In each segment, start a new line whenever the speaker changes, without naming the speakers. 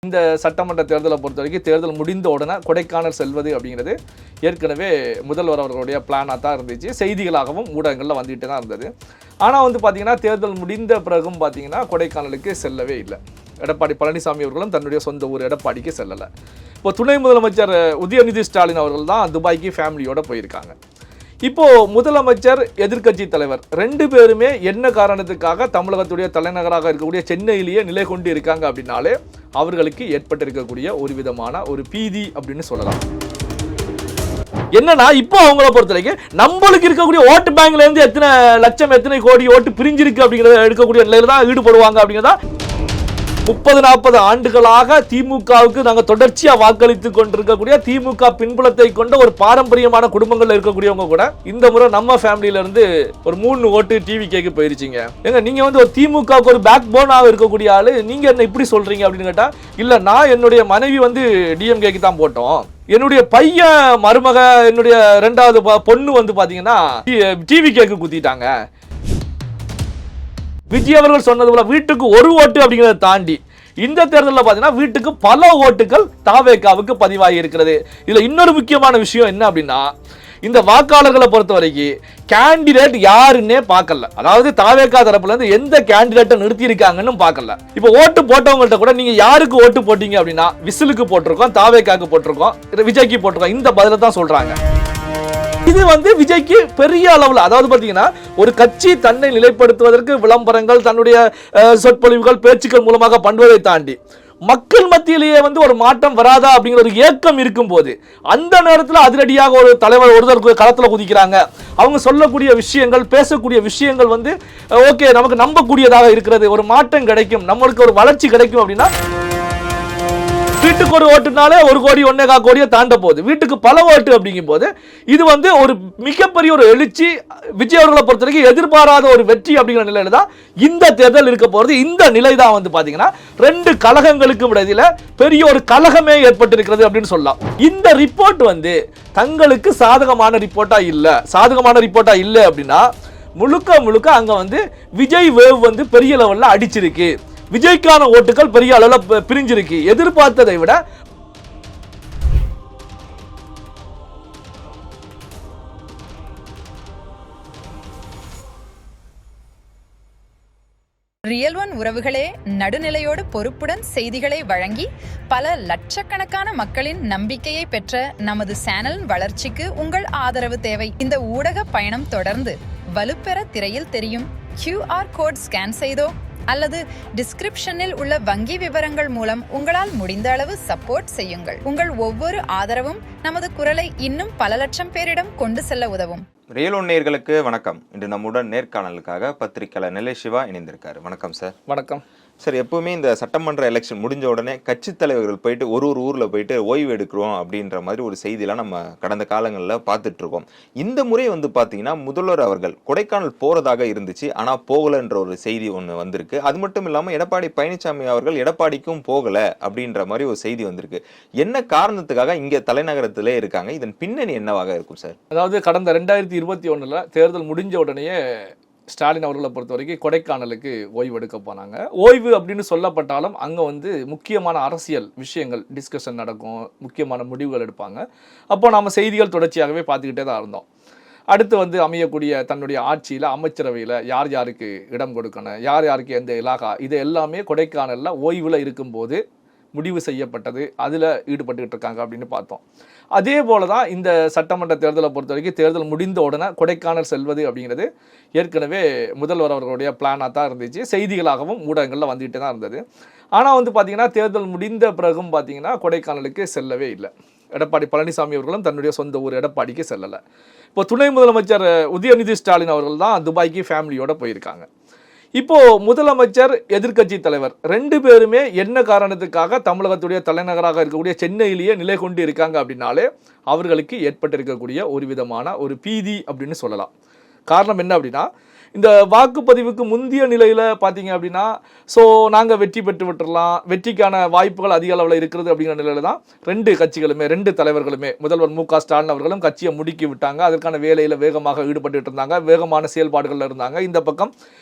இந்த சட்டமன்ற தேர்தலை பொறுத்த வரைக்கும் தேர்தல் முடிந்த உடனே கொடைக்கானல் செல்வது அப்படிங்கிறது ஏற்கனவே முதல்வர் அவர்களுடைய பிளானாக தான் இருந்துச்சு. செய்திகளாகவும் ஊடகங்களில் வந்துகிட்டு தான் இருந்தது. ஆனால் பார்த்தீங்கன்னா தேர்தல் முடிந்த பிறகும் பார்த்தீங்கன்னா கொடைக்கானலுக்கு செல்லவே இல்லை. எடப்பாடி பழனிசாமி அவர்களும் தன்னுடைய சொந்த ஊர் எடப்பாடிக்கு செல்லலை. இப்போ துணை முதலமைச்சர் உதயநிதி ஸ்டாலின் அவர்கள் தான் துபாய்க்கு ஃபேமிலியோடு போயிருக்காங்க. இப்போது முதலமைச்சர் எதிர்க்கட்சி தலைவர் ரெண்டு பேருமே என்ன காரணத்துக்காக தமிழகத்துடைய தலைநகராக இருக்கக்கூடிய சென்னையிலேயே நிலை கொண்டு இருக்காங்க அப்படின்னாலே அவர்களுக்கு ஏற்பட்டிருக்கக்கூடிய ஒரு விதமான ஒரு பீதி அப்படின்னு சொல்லலாம். என்னன்னா இப்போ அவங்கள பொறுத்த வரைக்கும் நம்மளுக்கு இருக்கக்கூடிய ஓட்டு பேங்க்ல இருந்து எத்தனை லட்சம் எத்தனை கோடி ஓட்டு பிரிஞ்சிருக்கு அப்படிங்கிறத எடுக்கக்கூடிய நிலையில தான் ஈடுபடுவாங்க அப்படிங்கிறதா 30-40 ஆண்டுகளாக திமுகவுக்கு நாங்கள் தொடர்ச்சியாக வாக்களித்து கொண்டிருக்கக்கூடிய திமுக பின்புலத்தை கொண்ட ஒரு பாரம்பரியமான குடும்பங்களில் இருக்கக்கூடியவங்க கூட இந்த முறை நம்ம ஃபேமிலியில இருந்து ஒரு 3 ஓட்டு டிவி கேக்கு போயிருச்சிங்க. ஏங்க நீங்க ஒரு திமுகவுக்கு ஒரு பேக் போனாக இருக்கக்கூடிய ஆளு நீங்க என்ன இப்படி சொல்றீங்க அப்படின்னு கேட்டா, இல்ல நான் என்னுடைய மனைவி டிஎம்கேக்கு தான் போட்டோம், என்னுடைய பையன் மருமக என்னுடைய 2வது பொண்ணு பாத்தீங்கன்னா டிவி கேக்கு குத்திட்டாங்க. விஜய் அவர்கள் சொன்னது போல வீட்டுக்கு ஒரு ஓட்டு அப்படிங்கிறத தாண்டி இந்த தேர்தலில் பார்த்தீங்கன்னா வீட்டுக்கு பல ஓட்டுகள் தாவேகாவுக்கு பதிவாகி இருக்கிறது. இதில் இன்னொரு முக்கியமான விஷயம் என்ன அப்படின்னா, இந்த வாக்காளர்களை பொறுத்த வரைக்கும் கேண்டிடேட் யாருன்னே பார்க்கல. அதாவது தாவேகா தரப்புல இருந்து எந்த கேண்டிடேட்டை நிறுத்தி இருக்காங்கன்னு பார்க்கல. இப்போ ஓட்டு போட்டவங்கள்ட்ட கூட நீங்க யாருக்கு ஓட்டு போட்டீங்க அப்படின்னா விசிலுக்கு போட்டிருக்கோம், தாவேகாக்கு போட்டிருக்கோம், விஜய்க்கு போட்டிருக்கோம், இந்த பதில தான் சொல்றாங்க. இது விஜய்க்கு பெரிய அளவில், அதாவது பார்த்தீங்கன்னா ஒரு கட்சி தன்னை நிலைப்படுத்துவதற்கு விளம்பரங்கள் தன்னுடைய சொற்பொழிவுகள் பேச்சுக்கள் மூலமாக பண்ணுவதை தாண்டி மக்கள் மத்தியிலேயே ஒரு மாற்றம் வராதா அப்படிங்கிற ஒரு ஏக்கம் இருக்கும் போது அந்த நேரத்தில் அதிரடியாக ஒரு தலைவர் ஒருத்தர் களத்தில் குதிக்கிறாங்க. அவங்க சொல்லக்கூடிய விஷயங்கள் பேசக்கூடிய விஷயங்கள் ஓகே நமக்கு நம்பக்கூடியதாக இருக்கிறது, ஒரு மாற்றம் கிடைக்கும், நம்மளுக்கு ஒரு வளர்ச்சி கிடைக்கும் அப்படின்னா வீட்டுக்கு ஒரு ஓட்டுனாலே 1 கோடி 1.25 கோடியை தாண்ட போகுது. வீட்டுக்கு பல ஓட்டு அப்படிங்கும் போது இது ஒரு மிகப்பெரிய ஒரு எழுச்சி. விஜய் அவர்களை பொறுத்த வரைக்கும் எதிர்பாராத ஒரு வெற்றி அப்படிங்கிற நிலையில தான் இந்த தேர்தல் இருக்க போறது. இந்த நிலை தான் பாத்தீங்கன்னா 2 கழகங்களுக்கும் இடையில பெரிய ஒரு கலகமே ஏற்பட்டிருக்கிறது அப்படின்னு சொல்லலாம். இந்த ரிப்போர்ட் தங்களுக்கு சாதகமான ரிப்போர்ட்டா இல்ல அப்படின்னா முழுக்க அங்க விஜய் வேவ் பெரிய லெவல்ல அடிச்சிருக்கு. விஜய்க்கான ஓட்டுகள் பெரிய அளவில் பிரிஞ்சிருக்கு. எதிர்பார்த்ததை விட
ரியல் ஒன் உறவுகளே, நடுநிலையோடு பொறுப்புடன் செய்திகளை வழங்கி பல லட்சக்கணக்கான மக்களின் நம்பிக்கையை பெற்ற நமது சேனலின் வளர்ச்சிக்கு உங்கள் ஆதரவு தேவை. இந்த ஊடக பயணம் தொடர்ந்து வலுப்பெற திரையில் தெரியும் QR கோட் ஸ்கேன் செய்தோ அல்லது டிஸ்கிரிப்ஷனில் உள்ள வங்கி விவரங்கள் மூலம் உங்களால் முடிந்த அளவு சப்போர்ட் செய்யுங்கள். உங்கள் ஒவ்வொரு ஆதரவும் நமது குரலை இன்னும் பல லட்சம் பேரிடம் கொண்டு செல்ல உதவும்.
ரியல் ஒன் நேயர்களுக்கு வணக்கம். இன்று நம்முடன் நேர்காணலுக்காக பத்திரிகையாளர் நிலை சிவா இணைந்திருக்காரு. வணக்கம் சார்.
வணக்கம்
சார். எப்பவுமே இந்த சட்டமன்ற எலெக்ஷன் முடிஞ்ச உடனே கட்சி தலைவர்கள் போயிட்டு ஒரு ஊர்ல போயிட்டு ஓய்வு எடுக்கிறோம் அப்படின்ற மாதிரி ஒரு செய்தியெல்லாம் நம்ம கடந்த காலங்களில் பார்த்துட்டு இருக்கோம். இந்த முறை பாத்தீங்கன்னா முதல்வர் அவர்கள் கொடைக்கானல் போறதாக இருந்துச்சு, ஆனா போகலன்ற ஒரு செய்தி ஒன்று வந்திருக்கு. அது மட்டும் இல்லாம எடப்பாடி பழனிசாமி அவர்கள் எடப்பாடிக்கும் போகல அப்படின்ற மாதிரி ஒரு செய்தி வந்திருக்கு. என்ன காரணத்துக்காக இங்க தலைநகரத்திலே இருக்காங்க? இதன் பின்னணி என்னவாக இருக்கும் சார்?
அதாவது கடந்த 2021 தேர்தல் முடிஞ்ச உடனேயே ஸ்டாலின் அவர்களை பொறுத்த வரைக்கும் கொடைக்கானலுக்கு ஓய்வு எடுக்க போனாங்க. ஓய்வு அப்படின்னு சொல்லப்பட்டாலும் அங்கே முக்கியமான அரசியல் விஷயங்கள் டிஸ்கஷன் நடக்கும், முக்கியமான முடிவுகள் எடுப்பாங்க. அப்போ நாம் செய்திகள் தொடர்ச்சியாகவே பார்த்துக்கிட்டே தான் இருந்தோம். அடுத்து அமையக்கூடிய தன்னுடைய ஆட்சியில் அமைச்சரவையில் யார் யாருக்கு இடம் கொடுக்கணும், யார் யாருக்கு எந்த இலாகா, இது எல்லாமே கொடைக்கானலில் ஓய்வில் இருக்கும்போது முடிவு செய்யப்பட்டது, அதில் ஈடுபட்டுக்கிட்டு இருக்காங்க அப்படின்னு பார்த்தோம். அதே போல தான் இந்த சட்டமன்ற தேர்தலை பொறுத்த வரைக்கும் தேர்தல் முடிந்த உடனே கொடைக்கானல் செல்வது அப்படிங்கிறது ஏற்கனவே முதல்வர் அவர்களுடைய பிளானாக தான் இருந்துச்சு. செய்திகளாகவும் ஊடகங்களில் வந்துகிட்டே தான் இருந்தது. ஆனால் பார்த்தீங்கன்னா தேர்தல் முடிந்த பிறகும் பார்த்தீங்கன்னா கொடைக்கானலுக்கு செல்லவே இல்லை. எடப்பாடி பழனிசாமி அவர்களும் தன்னுடைய சொந்த ஊர் எடப்பாடிக்கு செல்லலை. இப்போ துணை முதலமைச்சர் உதயநிதி ஸ்டாலின் அவர்கள் தான் துபாய்க்கு ஃபேமிலியோடு போயிருக்காங்க. இப்போ முதலமைச்சர் எதிர்க்கட்சி தலைவர் ரெண்டு பேருமே என்ன காரணத்துக்காக தமிழகத்துடைய தலைநகராக இருக்கக்கூடிய சென்னையிலேயே நிலை கொண்டு இருக்காங்க அப்படின்னாலே அவர்களுக்கு ஏற்பட்டிருக்கக்கூடிய ஒரு விதமான ஒரு பீதி அப்படின்னு சொல்லலாம். காரணம் என்ன அப்படின்னா, இந்த வாக்குப்பதிவுக்கு முந்தைய நிலையில் பார்த்தீங்க அப்படின்னா நாங்கள் வெற்றி பெற்று விட்டுடலாம், வெற்றிக்கான வாய்ப்புகள் அதிக அளவில் இருக்கிறது அப்படிங்கிற நிலையில தான் ரெண்டு தலைவர்களுமே முதல்வர் மு க ஸ்டாலின் அவர்களும் கட்சியை முடுக்கி விட்டாங்க. அதற்கான வேலையில் வேகமாக ஈடுபட்டு இருந்தாங்க, வேகமான செயல்பாடுகளில் இருந்தாங்க. இந்த பக்கம்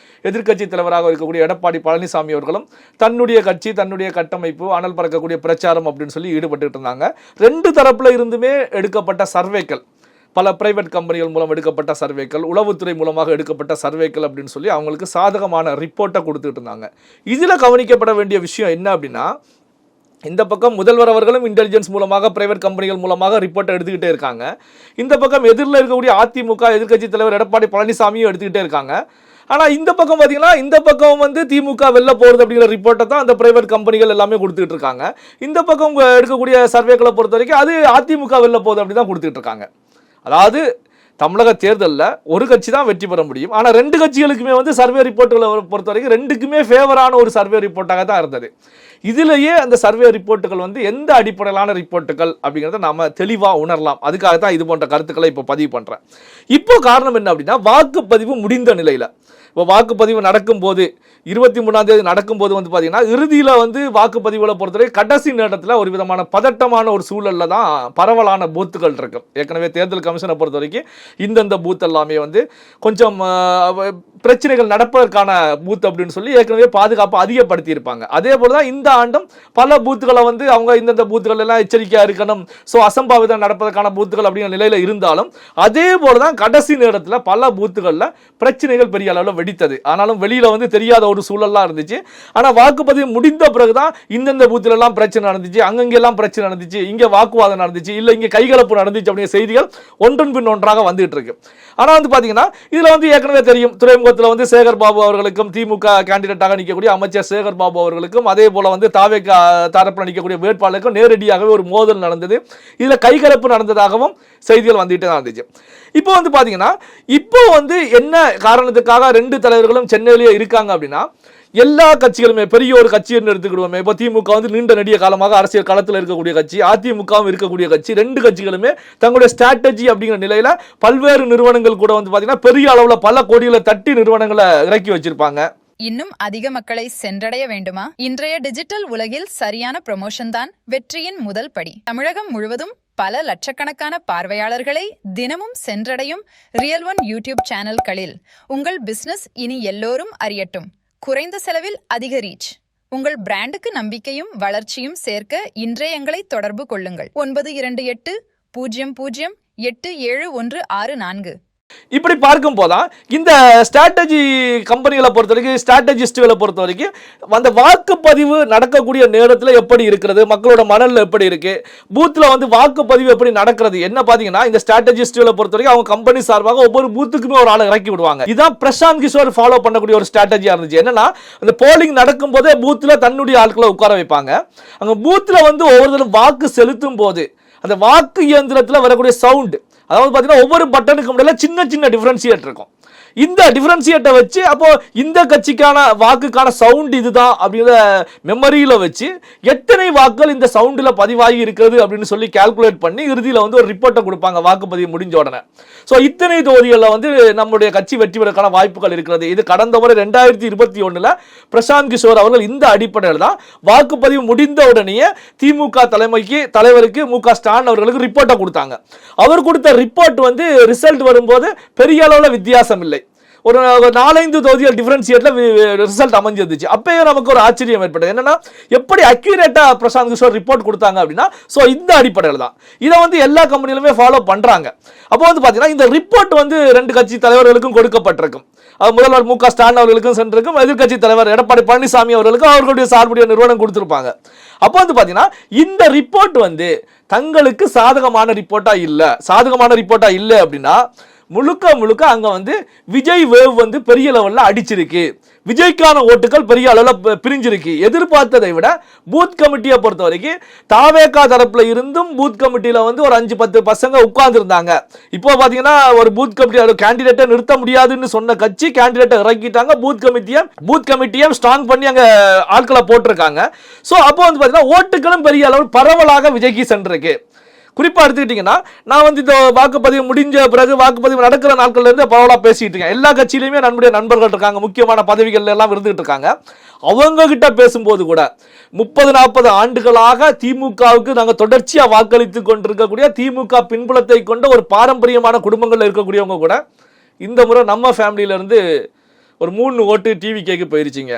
எதிர்க்கட்சி தலைவராக இருக்கக்கூடிய எடப்பாடி பழனிசாமி அவர்களும் தன்னுடைய கட்சி தன்னுடைய கட்டமைப்பு அனல் பறக்கக்கூடிய பிரச்சாரம் அப்படின்னு சொல்லி ஈடுபட்டு இருந்தாங்க. ரெண்டு தரப்புல இருந்துமே எடுக்கப்பட்ட சர்வேக்கள், பல பிரைவேட் கம்பெனிகள் மூலம் எடுக்கப்பட்ட சர்வேக்கள், உளவுத்துறை மூலமாக எடுக்கப்பட்ட சர்வேக்கள் அப்படின்னு சொல்லி அவங்களுக்கு சாதகமான ரிப்போர்ட்டை கொடுத்துட்டு இருந்தாங்க. இதில் கவனிக்கப்பட வேண்டிய விஷயம் என்ன அப்படின்னா, இந்த பக்கம் முதல்வர் அவர்களும் இன்டெலிஜென்ஸ் மூலமாக பிரைவேட் கம்பெனிகள் மூலமாக ரிப்போர்ட்டை எடுத்துக்கிட்டே இருக்காங்க. இந்த பக்கம் எதிரில் இருக்கக்கூடிய அதிமுக எதிர்க்கட்சி தலைவர் எடப்பாடி பழனிசாமியும் எடுத்துக்கிட்டே இருக்காங்க. ஆனால் இந்த பக்கம் பார்த்தீங்கன்னா இந்த பக்கம் வந்து திமுக வெளில போகிறது அப்படிங்கிற ரிப்போர்ட்டை தான் அந்த பிரைவேட் கம்பெனிகள் எல்லாமே கொடுத்துட்டு இருக்காங்க. இந்த பக்கம் எடுக்கக்கூடிய சர்வேக்களை பொறுத்த வரைக்கும் அது அதிமுக வெளில போகுது அப்படி தான் கொடுத்துட்டு இருக்காங்க. அதாவது தமிழக தேர்தலில் ஒரு கட்சி தான் வெற்றி பெற முடியும். ஆனால் ரெண்டு கட்சிகளுக்குமே வந்து சர்வே ரிப்போர்ட்டுகளை பொறுத்த வரைக்கும் ரெண்டுக்குமே ஃபேவரான ஒரு சர்வே ரிப்போர்ட்டாக தான் இருந்தது. இதிலேயே அந்த சர்வே ரிப்போர்ட்டுகள் வந்து எந்த அடிப்படையிலான ரிப்போர்ட்டுகள் அப்படிங்கிறத நாம தெளிவாக உணரலாம். அதுக்காக தான் இது போன்ற கருத்துக்களை இப்போ பதிவு பண்ணுறேன். இப்போ காரணம் என்ன அப்படின்னா, வாக்குப்பதிவு முடிந்த நிலையில், இப்போ வாக்குப்பதிவு நடக்கும்போது 23ஆம் தேதி நடக்கும்போது வந்து பார்த்தீங்கன்னா இறுதியில் வந்து வாக்குப்பதிவுகளை பொறுத்தவரை கடைசி நேரத்தில் ஒரு விதமான பதட்டமான ஒரு சூழலில் தான் பரவலான பூத்துகள் இருக்கும். ஏற்கனவே தேர்தல் கமிஷனை பொறுத்த வரைக்கும் இந்தந்த பூத் எல்லாமே வந்து கொஞ்சம் பிரச்சனைகள் நடப்பதற்கான பூத் அப்படின்னு சொல்லி ஏற்கனவே பாதுகாப்பு அதிகப்படுத்தி இருப்பாங்க. அதே போல தான் இந்த ஆண்டும் பல பூத்துகளை வந்து அவங்க இந்தந்த பூத்துகள் எல்லாம் எச்சரிக்கையாக இருக்கணும், ஸோ அசம்பாவிதம் நடப்பதற்கான பூத்துகள் அப்படிங்கிற நிலையில் இருந்தாலும் அதே போல தான் கடைசி நேரத்தில் பல பூத்துகளில் பிரச்சனைகள் பெரிய அளவில் வெடித்தது. ஆனாலும் வெளியில் வந்து தெரியாத ஒரு சூழல்லாம் இருந்துச்சு. ஆனால் வாக்குப்பதிவு முடிந்த பிறகுதான் இந்தந்த பூத்துல எல்லாம் பிரச்சனை நடந்துச்சு, அங்கெல்லாம் பிரச்சனை நடந்துச்சு, இங்கே வாக்குவாதம் நடந்துச்சு, இல்லை இங்கே கைகலப்பு நடந்துச்சு அப்படிங்கிற செய்திகள் ஒன்றன் பின் ஒன்றாக வந்துட்டு இருக்கு. ஆனால் வந்து பார்த்தீங்கன்னா இதில் வந்து ஏற்கனவே தெரியும், துறைமுகத்தில் வந்து சேகர் பாபு அவர்களுக்கும் திமுக கேண்டிடேட்டாக நிற்கக்கூடிய அமைச்சர் சேகர் பாபு அவர்களுக்கும் அதே போல வந்து தாவேகா தரப்பில் நிற்கக்கூடிய வேட்பாளருக்கும் நேரடியாகவே ஒரு மோதல் நடந்தது. இதில் கைகலப்பு நடந்ததாகவும் செய்திகள் வந்துட்டு தான் இருந்துச்சு. இப்போ வந்து பார்த்தீங்கன்னா இப்போ வந்து என்ன காரணத்துக்காக ரெண்டு தலைவர்களும் சென்னையிலேயே இருக்காங்க அப்படின்னா, எல்லா கட்சிகளுமே பெரிய ஒரு கட்சின்னு எடுத்துக்கிடுவோமே, இப்போ திமுக வந்து நீண்ட நெடிய காலமாக அரசியல் களத்தில் இருக்கக்கூடிய கட்சி, அதிமுகவும் இருக்கக்கூடிய கட்சி, ரெண்டு கட்சிகளுமே தங்களுடைய ஸ்ட்ராட்டஜி அப்படிங்கிற நிலையில பல்வேறு நிறுவனங்கள் கூட வந்து பார்த்தீங்கன்னா பெரிய அளவில் பல கோடிகளை தட்டி நிறுவனங்களை இறக்கி வச்சிருப்பாங்க.
இன்னும் அதிக மக்களை சென்றடைய வேண்டுமா? இன்றைய டிஜிட்டல் உலகில் சரியான ப்ரமோஷன் தான் வெற்றியின் முதல் படி. தமிழகம் முழுவதும் பல லட்சக்கணக்கான பார்வையாளர்களை தினமும் சென்றடையும் ரியல் ஒன் யூடியூப் சேனல்களில் உங்கள் பிசினஸ் இனி எல்லோரும் அறியட்டும். குறைந்த செலவில் அதிக ரீச். உங்கள் பிராண்டுக்கு நம்பிக்கையும் வளர்ச்சியும் சேர்க்க இன்றைய எங்களை தொடர்பு கொள்ளுங்கள். 9280087164.
இப்படி பார்க்கும் போதான் இந்த ஸ்ட்ராட்டஜி கம்பெனிகளை பொறுத்த வரைக்கும், ஸ்ட்ராட்டஜிஸ்டுகளை பொறுத்த வரைக்கும் அந்த வாக்குப்பதிவு நடக்கக்கூடிய நேரத்தில் எப்படி இருக்கிறது, மக்களோட மனநிலை எப்படி இருக்கு, பூத்தில் வந்து வாக்குப்பதிவு எப்படி நடக்கிறது என்ன பார்த்தீங்கன்னா, இந்த ஸ்ட்ராட்டஜிஸ்டுகளை பொறுத்த வரைக்கும் அவங்க கம்பெனி சார்பாக ஒவ்வொரு பூத்துக்குமே ஒரு ஆளை இறக்கி விடுவாங்க. இதான் பிரசாந்த் கிஷோர் ஃபாலோ பண்ணக்கூடிய ஒரு ஸ்ட்ராட்டஜியா இருந்துச்சு. என்னன்னா, அந்த போலிங் நடக்கும் போதே பூத்தில் தன்னுடைய ஆட்களை உட்கார வைப்பாங்க. அங்க பூத்தில் வந்து ஒவ்வொருத்தரும் வாக்கு செலுத்தும் போது அந்த வாக்கு இயந்திரத்தில் வரக்கூடிய சவுண்ட், அதாவது பார்த்தீங்கன்னா ஒவ்வொரு பட்டனுக்கு முன்னாடி சின்ன சின்ன டிஃபரன்ஷியேட் இருக்கும். இந்த டிஃபரன்ஷியேட்டை வச்சு அப்போ இந்த கட்சிக்கான வாக்குக்கான சவுண்ட் இதுதான் அப்படிங்கிற மெமரியில் வச்சு எத்தனை வாக்குகள் இந்த சவுண்டில் பதிவாகி இருக்கிறது அப்படின்னு சொல்லி கால்குலேட் பண்ணி இறுதியில் வந்து ஒரு ரிப்போர்ட்டை கொடுப்பாங்க வாக்குப்பதிவு முடிஞ்ச உடனே. ஸோ இத்தனை தொகுதிகளில் வந்து நம்முடைய கட்சி வெற்றி பெறக்கான வாய்ப்புகள் இருக்கிறது. இது கடந்த முறை 2021 பிரசாந்த் கிஷோர் அவர்கள் இந்த அடிப்படையில் தான் வாக்குப்பதிவு முடிந்த உடனேயே திமுக தலைவருக்கு மு.க. ஸ்டாலின் அவர்களுக்கு ரிப்போர்ட்டை கொடுத்தாங்க. அவர் கொடுத்த ரிப்போர்ட் வந்து ரிசல்ட் வரும்போது பெரிய அளவில் வித்தியாசம் இல்லை. ஒரு 4-5 தொகுதிகள் டிஃபரன்ஷியேட்ல ரிசல்ட் அமைஞ்சிருந்துச்சு. அப்பயே நமக்கு ஒரு ஆச்சரியம் ஏற்பட்டது. என்னன்னா, எப்படி அக்யூரேட்டா பிரசாந்த் கிஷோர் ரிப்போர்ட் கொடுத்தாங்க அப்படின்னா, ஸோ இந்த அடிப்படையில் தான் இதை வந்து எல்லா கம்பெனிலுமே ஃபாலோ பண்றாங்க. அப்போ வந்து பார்த்தீங்கன்னா இந்த ரிப்போர்ட் வந்து ரெண்டு கட்சி தலைவர்களுக்கும் கொடுக்கப்பட்டிருக்கும். முதல்வர் மு.க. ஸ்டாலின் அவர்களுக்கும் சென்றிருக்கும், எதிர்க்கட்சி தலைவர் எடப்பாடி பழனிசாமி அவர்களுக்கும் அவர்களுடைய சார்புடைய நிறுவனம் கொடுத்திருப்பாங்க. அப்போ வந்து பார்த்தீங்கன்னா இந்த ரிப்போர்ட் வந்து தங்களுக்கு சாதகமான ரிப்போர்ட்டா இல்லை அப்படின்னா முழுக்க அங்க வந்து விஜய் வேவ் வந்து பெரிய லெவல்ல அடிச்சிருக்கு, விஜய்க்கான ஓட்டுகள் பெரிய அளவில் பிரிஞ்சிருக்கு. எதிர்பார்த்ததை விட பூத் கமிட்டியை பொறுத்த வரைக்கும் தாவேகா தரப்புல இருந்தும் பூத் கமிட்டியில வந்து ஒரு 5-10 பசங்க உட்கார்ந்து இருந்தாங்க. இப்போ பாத்தீங்கன்னா ஒரு பூத் கமிட்டி கேண்டிடேட்டை நிறுத்த முடியாதுன்னு சொன்ன கட்சி கேண்டிடேட்டை இறக்கிட்டாங்க. பூத் கமிட்டியை ஸ்ட்ராங் பண்ணி அங்க ஆட்களை போட்டிருக்காங்க. ஸோ அப்போ வந்து பாத்தீங்கன்னா ஓட்டுகளும் பெரிய அளவில் பரவலாக விஜய்க்கு சென்றிருக்கு. குறிப்பாக எடுத்துக்கிட்டிங்கன்னா, நான் வந்து இந்த வாக்குப்பதிவு முடிஞ்ச பிறகு வாக்குப்பதிவு நடக்கிற நாட்கள்ல இருந்து பரவலாக பேசிட்டு இருக்கேன். எல்லா கட்சியிலுமே நம்முடைய நண்பர்கள் இருக்காங்க, முக்கியமான பதவிகள் எல்லாம் இருந்துகிட்டு இருக்காங்க. அவங்க கிட்ட பேசும்போது கூட 30-40 ஆண்டுகளாக திமுகவுக்கு நாங்கள் தொடர்ச்சியாக வாக்களித்து கொண்டிருக்கக்கூடிய திமுக பின்புலத்தை கொண்ட ஒரு பாரம்பரியமான குடும்பங்களில் இருக்கக்கூடியவங்க கூட இந்த முறை நம்ம ஃபேமிலியில இருந்து ஒரு 3 ஓட்டு டிவிகேக்கு போயிருச்சிங்க.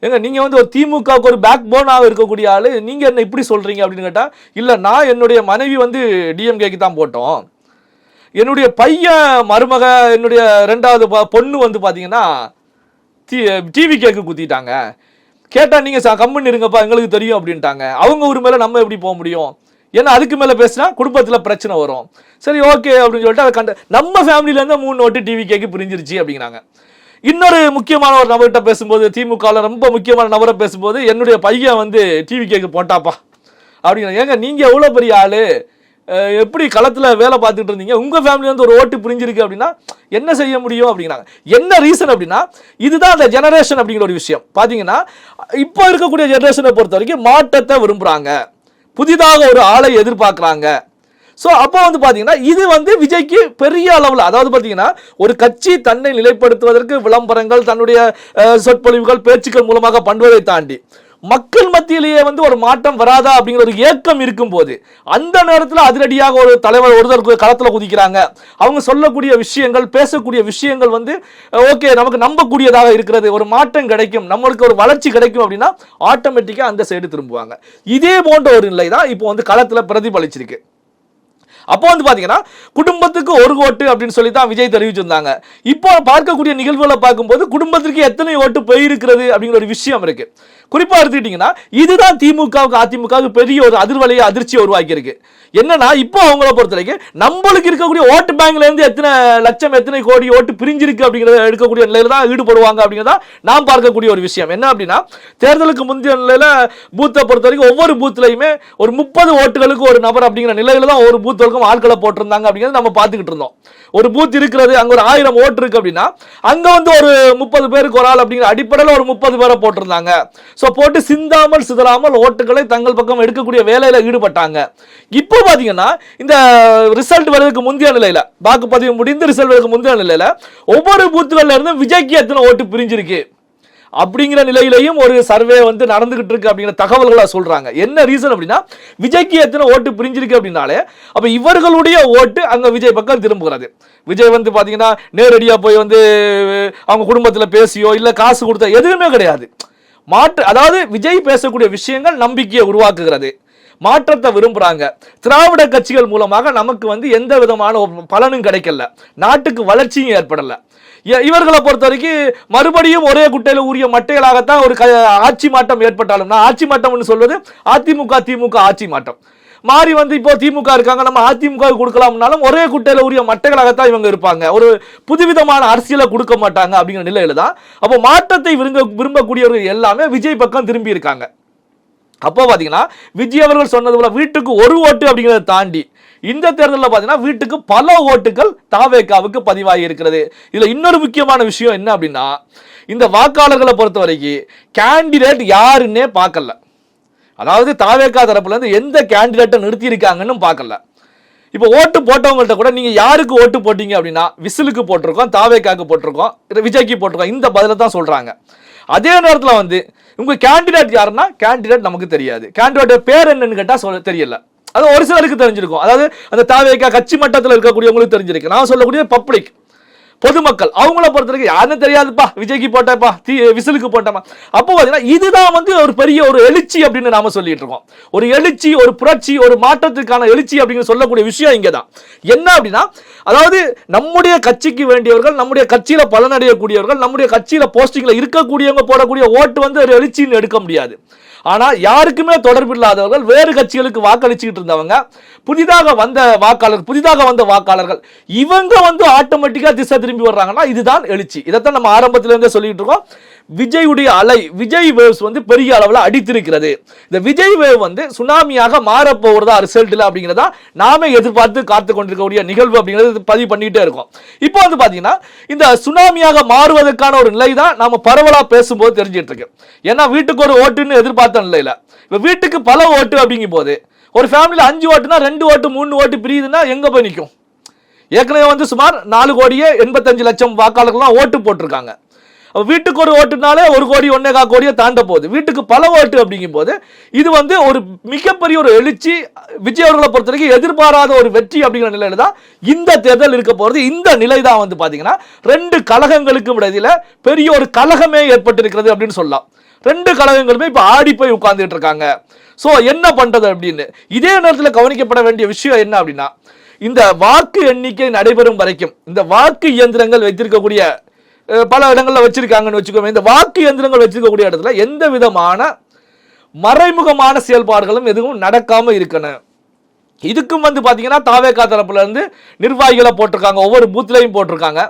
ஏங்க நீங்கள் வந்து ஒரு திமுகவுக்கு ஒரு பேக் போனாக இருக்கக்கூடிய ஆள், நீங்கள் என்ன இப்படி சொல்கிறீங்க அப்படின்னு கேட்டால், இல்லை நான் என்னுடைய மனைவி வந்து டிஎம்கேக்கு தான் போட்டோம், என்னுடைய பையன் மருமக என்னுடைய 2வது பொண்ணு வந்து பார்த்தீங்கன்னா டிவிகேக்கு குத்திட்டாங்க. கேட்டால் நீங்கள் கம்முன்னு இருங்கப்பா எங்களுக்கு தெரியும் அப்படின்ட்டாங்க. அவங்க ஒரு மேலே நம்ம எப்படி போக முடியும்? ஏன்னா அதுக்கு மேலே பேசினா குடும்பத்தில் பிரச்சனை வரும். சரி ஓகே அப்படின்னு சொல்லிட்டு அதை நம்ம ஃபேமிலியிலேருந்து 3 ஓட்டு டிவிகேக்கு பிரிஞ்சிருச்சு அப்படிங்கிறாங்க. இன்னொரு முக்கியமான ஒரு நபர்கிட்ட பேசும்போது, திமுகவில் ரொம்ப முக்கியமான நபரை பேசும்போது, என்னுடைய பையன் வந்து டிவிகேக்கு போட்டாப்பா அப்படிங்கிற. ஏங்க நீங்கள் எவ்வளோ பெரிய ஆள், எப்படி களத்தில் வேலை பார்த்துட்டு இருந்தீங்க, உங்கள் ஃபேமிலி வந்து ஒரு ஓட்டு புரிஞ்சிருக்கு அப்படின்னா என்ன செய்ய முடியும் அப்படிங்கிறாங்க. என்ன ரீசன் அப்படின்னா இதுதான் அந்த ஜெனரேஷன் அப்படிங்கிற ஒரு விஷயம். பார்த்தீங்கன்னா இப்போ இருக்கக்கூடிய ஜெனரேஷனை பொறுத்த வரைக்கும் மாற்றத்தை விரும்புகிறாங்க, புதிதாக ஒரு ஆளை எதிர்பார்க்குறாங்க. ஸோ அப்போ வந்து பார்த்தீங்கன்னா இது வந்து விஜய்க்கு பெரிய அளவில், அதாவது பார்த்தீங்கன்னா ஒரு கட்சி தன்னை நிலைப்படுத்துவதற்கு விளம்பரங்கள், தன்னுடைய சொற்பொழிவுகள், பேச்சுக்கள் மூலமாக பண்ணுவதை தாண்டி மக்கள் மத்தியிலேயே வந்து ஒரு மாற்றம் வராதா அப்படிங்கிற ஒரு ஏக்கம் இருக்கும்போது அந்த நேரத்தில் அதிரடியாக ஒரு தலைவர் ஒருத்தர் களத்தில் குதிக்கிறாங்க. அவங்க சொல்லக்கூடிய விஷயங்கள், பேசக்கூடிய விஷயங்கள் வந்து ஓகே நமக்கு நம்பக்கூடியதாக இருக்கிறது, ஒரு மாற்றம் கிடைக்கும், நம்மளுக்கு ஒரு வளர்ச்சி கிடைக்கும் அப்படின்னா ஆட்டோமேட்டிக்காக அந்த சைடு திரும்புவாங்க. இதே போன்ற ஒரு நிலை தான் இப்போ வந்து களத்தில் பிரதிபலிச்சிருக்கு. அப்போ வந்து பார்த்தீங்கன்னா குடும்பத்துக்கு ஒரு ஓட்டு அப்படின்னு சொல்லி தான் விஜய் தெரிவிச்சிருந்தாங்க. இப்போ பார்க்கக்கூடிய நிகழ்வுகளை பார்க்கும்போது குடும்பத்திற்கு எத்தனை ஓட்டு போயிருக்கிறது அப்படிங்கிற ஒரு விஷயம் இருக்கு. குறிப்பாக எடுத்துக்கிட்டீங்கன்னா இதுதான் திமுகவுக்கு அதிமுகவுக்கு பெரிய ஒரு அதிர்வலையை, அதிர்ச்சியை உருவாக்கி இருக்கு. என்னன்னா இப்போ அவங்கள பொறுத்த வரைக்கும் நம்மளுக்கு இருக்கக்கூடிய ஓட்டு பேங்க்ல இருந்து எத்தனை லட்சம், எத்தனை கோடி ஓட்டு பிரிஞ்சிருக்கு அப்படிங்கிறத எடுக்கக்கூடிய நிலையில தான் ஈடுபடுவாங்க அப்படிங்கிறதா நாம் பார்க்கக்கூடிய ஒரு விஷயம். என்ன அப்படின்னா தேர்தலுக்கு முந்தைய நிலையில பூத்தை பொறுத்த வரைக்கும் ஒவ்வொரு பூத்துலையுமே ஒரு 30 ஓட்டுகளுக்கு ஒரு நபர் அப்படிங்கிற நிலையில தான் ஒவ்வொரு பூத்துகளுக்கும் ஆட்களை போட்டிருந்தாங்க அப்படிங்கிறது நம்ம பார்த்துக்கிட்டு இருந்தோம். ஒரு பூத் இருக்கிறது, அங்க ஒரு 1000 ஓட்டு இருக்கு அப்படின்னா அங்க வந்து ஒரு 30 பேருக்கு ஒரு ஆள் அப்படிங்கிற அடிப்படையில் ஒரு 30 பேரை போட்டிருந்தாங்க. ஸோ போட்டு சிந்தாமல் சிதறாமல் ஓட்டுகளை தங்கள் பக்கம் எடுக்கக்கூடிய வேலையில ஈடுபட்டாங்க. இப்போ பாத்தீங்கன்னா இந்த ரிசல்ட் வரதுக்கு முந்தைய நிலையில, வாக்குப்பதிவு முடிந்து ரிசல்ட் வரதுக்கு முந்தைய நிலையில ஒவ்வொரு பூத்துகள்ல இருந்து விஜய்க்கு எத்தனை ஓட்டு பிரிஞ்சிருக்கு அப்படிங்கிற நிலையிலையும் ஒரு சர்வே வந்து நடந்துகிட்டு இருக்கு அப்படிங்கிற தகவல்களை சொல்றாங்க. என்ன ரீசன் அப்படின்னா விஜய்க்கு எத்தனை ஓட்டு பிரிஞ்சிருக்கு அப்படின்னாலே அப்ப இவர்களுடைய ஓட்டு அங்க விஜய் பக்கம் திரும்புகிறது. விஜய் வந்து பாத்தீங்கன்னா நேரடியா போய் வந்து அவங்க குடும்பத்துல பேசியோ இல்ல காசு கொடுத்தோ எதுவுமே கிடையாது. அதாவது விஜய் பேசக்கூடிய விஷயங்கள் நம்பிக்கையை உருவாக்குகிறது, மாற்றத்தை விரும்புறாங்க. திராவிட கட்சிகள் மூலமாக நமக்கு வந்து எந்த விதமான பலனும் கிடைக்கல, நாட்டுக்கு வளர்ச்சியும் ஏற்படல. இவர்களை பொறுத்த வரைக்கும் மறுபடியும் ஒரே குட்டையில உரிய மட்டைகளாகத்தான் ஒரு ஆட்சி மாற்றம் ஏற்பட்டாலும், நான் ஆட்சி மாற்றம்னு சொல்வது அதிமுக திமுக ஆட்சி மாற்றம் மாறி வந்து இப்போ திமுக இருக்காங்க, நம்ம அதிமுக கொடுக்கலாம்னாலும் ஒரே குட்டையில உரிய மட்டைகளாகத்தான் இவங்க இருப்பாங்க, ஒரு புதுவிதமான அரசியலை கொடுக்க மாட்டாங்க அப்படிங்கிற நிலையில தான் அப்போ மாற்றத்தை விரும்பக்கூடியவர்கள் எல்லாமே விஜய் பக்கம் திரும்பி இருக்காங்க. அப்போ பாத்தீங்கன்னா விஜய் அவர்கள் சொன்னது போல வீட்டுக்கு ஒரு ஓட்டு அப்படிங்கிறத தாண்டி இந்த தேர்தலில் பாத்தீங்கன்னா வீட்டுக்கு பல ஓட்டுகள் தாவேகாவுக்கு பதிவாகி இருக்கிறது. இதுல இன்னொரு முக்கியமான விஷயம் என்ன அப்படின்னா இந்த வாக்காளர்களை பொறுத்த வரைக்கும் கேண்டிடேட் யாருன்னே பார்க்கல. அதாவது தாவேகா தரப்புல இருந்து எந்த கேண்டிடேட்டை நிறுத்தி இருக்காங்கன்னு பார்க்கல. இப்போ ஓட்டு போட்டவங்கள்ட்ட கூட நீங்க யாருக்கு ஓட்டு போட்டீங்க அப்படின்னா விசிலுக்கு போட்டிருக்கோம், தாவேகாக்கு போட்டிருக்கோம், விஜய்க்கு போட்டிருக்கோம், இந்த பதில தான் சொல்றாங்க. அதே நேரத்தில் வந்து உங்க கேண்டிடேட் யாருன்னா கேண்டிடேட் நமக்கு தெரியாது, கேண்டிடேட் பேர் என்னன்னு கேட்டா தெரியல. அது ஒரு சிலருக்கு தெரிஞ்சிருக்கும், அதாவது அந்த தாவேகா கட்சி மட்டத்தில் இருக்கக்கூடியவங்களுக்கு தெரிஞ்சிருக்கு. நான் சொல்லக்கூடிய பப்ளிக் பொதுமக்கள் அவங்கள பொறுத்த வரைக்கும் யாருன்னு தெரியாதுப்பா, விஜய்க்கு போட்டப்பா, விசிலுக்கு போட்டப்பா. அப்போ பாத்தீங்கன்னா இதுதான் வந்து ஒரு பெரிய ஒரு எழுச்சி அப்படின்னு நாம சொல்லிட்டு இருக்கோம். ஒரு எழுச்சி, ஒரு புரட்சி, ஒரு மாற்றத்துக்கான எழுச்சி அப்படின்னு சொல்லக்கூடிய விஷயம் இங்கதான். என்ன அப்படின்னா அதாவது நம்முடைய கட்சிக்கு வேண்டியவர்கள், நம்முடைய கட்சியில பலனடையக்கூடியவர்கள், நம்முடைய கட்சியில போஸ்டிங்ல இருக்கக்கூடியவங்க போடக்கூடிய ஓட்டு வந்து ஒரு எழுச்சின்னு எடுக்க முடியாது. ஆனா யாருக்குமே தொடர்பு இல்லாதவர்கள், வேறு கட்சிகளுக்கு வாக்களிச்சுக்கிட்டு இருந்தவங்க, புதிதாக வந்த வாக்காளர்கள் இவங்க வந்து ஆட்டோமேட்டிக்கா திசை திரும்பி வர்றாங்கன்னா இதுதான் எழுச்சி. இதைத்தான் நம்ம ஆரம்பத்துல இருந்தே சொல்லிட்டு இருக்கோம். விஜயுடைய அலை, விஜய் வேவ்ஸ் வந்து பெரிய அளவில் அடித்திருக்கிறது. இந்த விஜய் வேவ் வந்து சுனாமியாக மாறப்போகிறதா ரிசல்ட்ல அப்படிங்கிறதா நாமே எதிர்பார்த்து காத்து கொண்டிருக்கக்கூடிய நிகழ்வு அப்படிங்கிறது பதிவு பண்ணிட்டே இருக்கும். இப்போ வந்து பாத்தீங்கன்னா இந்த சுனாமியாக மாறுவதற்கான ஒரு நிலை தான் நாம பரவலா பேசும்போது தெரிஞ்சிட்டு இருக்கு. ஏன்னா வீட்டுக்கு ஒரு ஓட்டுன்னு எதிர்பார்த்த நிலையில இப்ப வீட்டுக்கு பல ஓட்டு அப்படிங்கும் போது ஒரு ஃபேமிலியில் 5 ஓட்டுனா 2 ஓட்டு 3 ஓட்டு பிரியுதுன்னா எங்க போய் நிற்கும்? ஏற்கனவே வந்து சுமார் 4,85,00,000 வாக்காளர்கள்லாம் ஓட்டு போட்டிருக்காங்க. வீட்டுக்கு ஒரு ஓட்டுனாலே 1 கோடி 1.25 கோடியை தாண்ட போகுது. வீட்டுக்கு பல ஓட்டு அப்படிங்கும் போது இது வந்து ஒரு மிகப்பெரிய ஒரு எழுச்சி. விஜய் அவர்களை பொறுத்த வரைக்கும் எதிர்பாராத ஒரு வெற்றி அப்படிங்கிற நிலையில தான் இந்த தேர்தல் இருக்க போறது. இந்த நிலை தான் வந்து பாத்தீங்கன்னா 2 கழகங்களுக்கும் இடையில பெரிய ஒரு கலகமே ஏற்பட்டிருக்கிறது அப்படின்னு சொல்லலாம். 2 கழகங்களுமே இப்ப ஆடி போய் உட்கார்ந்துட்டு இருக்காங்க. சோ என்ன பண்றது அப்படின்னு. இதே நேரத்தில் கவனிக்கப்பட வேண்டிய விஷயம் என்ன அப்படின்னா, இந்த வாக்கு எண்ணிக்கை நடைபெறும் வரைக்கும் இந்த வாக்கு இயந்திரங்கள் வைத்திருக்கக்கூடிய பல இடங்கள்ல வச்சிருக்காங்கன்னு வச்சுக்கோங்க. இந்த வாக்கு இயந்திரங்கள் வச்சிருக்கக்கூடிய இடத்துல எந்த விதமான மறைமுகமான செயல்பாடுகளும் எதுவும் நடக்காம இருக்கணும். இதுக்கும் வந்து பாத்தீங்கன்னா தாவேகா தரப்புல இருந்து நிர்வாகிகளை போட்டிருக்காங்க, ஒவ்வொரு பூத்லையும் போட்டிருக்காங்க.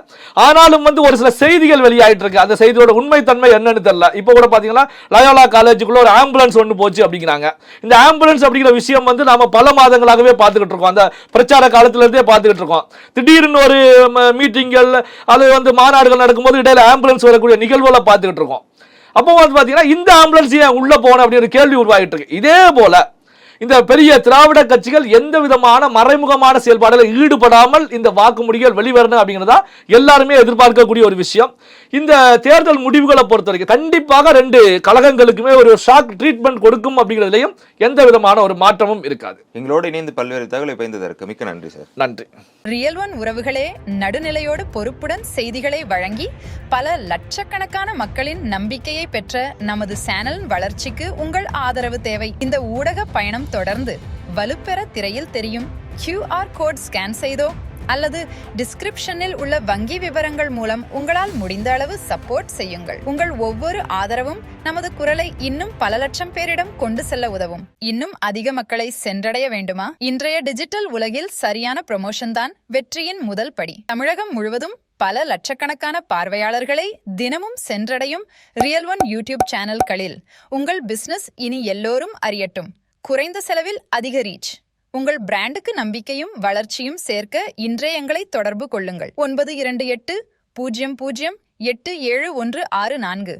ஆனாலும் வந்து ஒரு சில செய்திகள் வெளியாயிட்டு இருக்கு. அந்த செய்தியோட உண்மைத்தன்மை என்னன்னு தெரியல. இப்போ கூட பாத்தீங்கன்னா லயோலா காலேஜுக்குள்ள ஒரு ஆம்புலன்ஸ் ஒன்று போச்சு அப்படிங்கிறாங்க. இந்த ஆம்புலன்ஸ் அப்படிங்கிற விஷயம் வந்து நாம பல மாதங்களாகவே பார்த்துக்கிட்டு இருக்கோம். அந்த பிரச்சார காலத்துல இருந்தே பார்த்துக்கிட்டு இருக்கோம். திடீர்னு ஒரு மீட்டிங்கள் அது வந்து மாநாடுகள் நடக்கும்போது இடையில ஆம்புலன்ஸ் வரக்கூடிய நிகழ்வுகளை பார்த்துக்கிட்டு இருக்கோம். அப்போ வந்து பாத்தீங்கன்னா இந்த ஆம்புலன்ஸ் ஏன் உள்ள போன அப்படிங்கிற கேள்வி உருவாகிட்டு இருக்கு. இதே போல இந்த பெரிய திராவிட கட்சிகள் எந்த விதமான மறைமுகமான செயல்பாடுகளில் ஈடுபடாமல் இந்த வாக்குமூடிகள் வெளிவரணும் அப்படிங்கிறதா எல்லாருமே எதிர்பார்க்கக்கூடிய ஒரு விஷயம். இந்த தேர்தல் முடிவுகளை பொறுத்த வரைக்கும் கண்டிப்பாக 2 கழகங்களுக்குமே ஒரு ஷாக் ட்ரீட்மெண்ட் கொடுக்கும் அப்படிங்கிறதுலையும் எந்த விதமான ஒரு மாற்றமும் இருக்காது.
எங்களோடு இணைந்து பல்வேறு தகவலை பயந்ததற்கு மிக்க நன்றி சார்.
நன்றி.
ரியல் ஒன் உறவுகளே, நடுநிலையோடு பொறுப்புடன் செய்திகளை வழங்கி பல லட்சக்கணக்கான மக்களின் நம்பிக்கையை பெற்ற நமது சேனல் வளர்ச்சிக்கு உங்கள் ஆதரவு தேவை. இந்த ஊடக பயணம் தொடர்ந்து வலுப்பெற திரையில் தெரியும் QR கோட் ஸ்கேன் செய்தோ அல்லது டிஸ்கிரிப்ஷனில் உள்ள வங்கி விவரங்கள் மூலம் உங்களால் முடிந்த அளவு சப்போர்ட் செய்யுங்கள். உங்கள் ஒவ்வொரு ஆதரவும் நமது குரலை இன்னும் பல லட்சம் பேரிடம் கொண்டு செல்ல உதவும். இன்னும் அதிக மக்களை சென்றடைய வேண்டுமா? இன்றைய டிஜிட்டல் உலகில் சரியான ப்ரமோஷன் தான் வெற்றியின் முதல் படி. தமிழகம் முழுவதும் பல லட்சக்கணக்கான பார்வையாளர்களை தினமும் சென்றடையும் ரியல் ஒன் யூடியூப் சேனல்களில் உங்கள் பிசினஸ் இனி எல்லோரும் அறியட்டும். குறைந்த செலவில் அதிக ரீச். உங்கள் பிராண்டுக்கு நம்பிக்கையும் வளர்ச்சியும் சேர்க்க இன்றே எங்களை தொடர்பு கொள்ளுங்கள். 928 00 87 164.